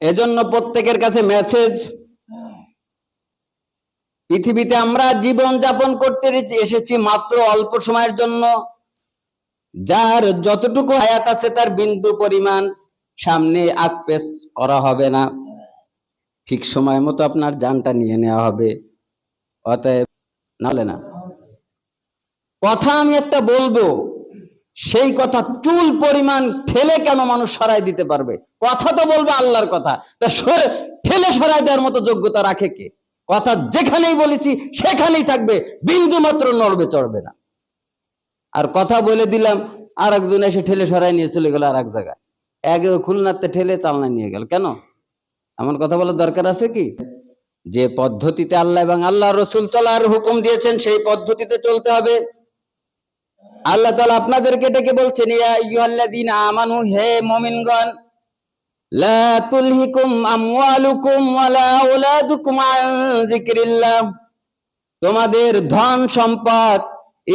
এজন্য প্রত্যেকের কাছে মেসেজ, পৃথিবীতে আমরা জীবন যাপন করতে এসেছি মাত্র অল্প সময়ের জন্য। যার যতটুকু হায়াত আছে তার বিন্দু পরিমাণ সামনে আকপেস করা হবে না, ঠিক সময় মতো আপনার জানটা নিয়ে নেওয়া হবে। অতএব নাহলে না কথা আমি একটা বলবো, সেই কথা চুল পরিমাণ ঠেলে কেন মানুষ সরাই দিতে পারবে? কথা তো বলবো আল্লাহর কথা, তা ঠেলে সরাই দেওয়ার মতো যোগ্যতা রাখে কে? কথা যেখানেই বলেছি সেখানেই থাকবে, বিন্দু মাত্র নড়বে চড়বে না। আর কথা বলে দিলাম, আর একজন এসে ঠেলে সরাই নিয়ে চলে গেল আর এক জায়গায়, একে খুলনাতে ঠেলে চালনা নিয়ে গেল। কেন? এমন কথা বলার দরকার আছে কি? যে পদ্ধতিতে আল্লাহ এবং আল্লাহ রসুল চলার হুকুম দিয়েছেন সেই পদ্ধতিতে চলতে হবে। আল্লাহ তাআলা আপনাদেরকে ডেকে বলছেন, ইয়া আইয়ুহাল্লাযীনা আমানু, হে মুমিনগণ, লা তুলহিকুম আমওয়ালুকুম ওয়ালা আওলাদুকুম আন যিকরিল্লাহ, তোমাদের ধন সম্পদ,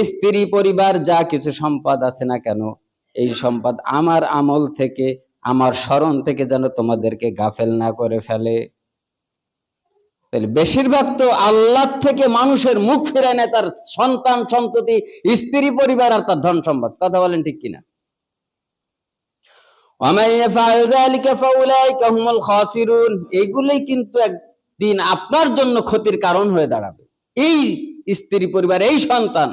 স্ত্রী পরিবার, যা কিছু সম্পদ আছে না কেন, এই সম্পদ আমার আমল থেকে, আমার স্মরণ থেকে যেন তোমাদেরকে গাফেল না করে ফেলে। বেশিরভাগ তো আল্লাহ থেকে মানুষের মুখ ফিরায় নেয় তার সন্তান সন্ততি, স্ত্রী পরিবার আর তার ধন সম্পদ। কথা বলেন ঠিক কিনা? এইগুলোই কিন্তু একদিন আপনার জন্য ক্ষতির কারণ হয়ে দাঁড়াবে। এই স্ত্রী পরিবার, এই সন্তান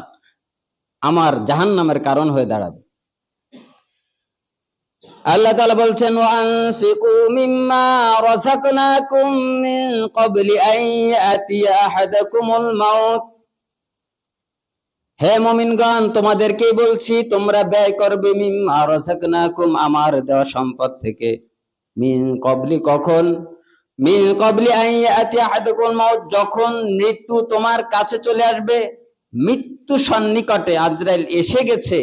আমার জাহান্নামের কারণ হয়ে দাঁড়াবে। আল্লাহ তাআলা বলছেন, ওয়ানফিকু মিম্মা রাযাকনাকুম মিন ক্বাবলি আন ইয়াতিয়া আহাদাকুমুল মাউত, হে মুমিনগণ তোমাদেরকেই বলছি তোমরা ব্যয় করবে মিম্মা রাযাকনাকুম, আমার দেওয়া সম্পদ থেকে। মিন ক্বাবলি, কখন? মিন ক্বাবলি আন ইয়াতিয়া আহাদাকুমুল মাউত, যখন মৃত্যু তোমার কাছে চলে আসবে, মৃত্যু সন্নিকটে, আজরাইল এসে গেছে,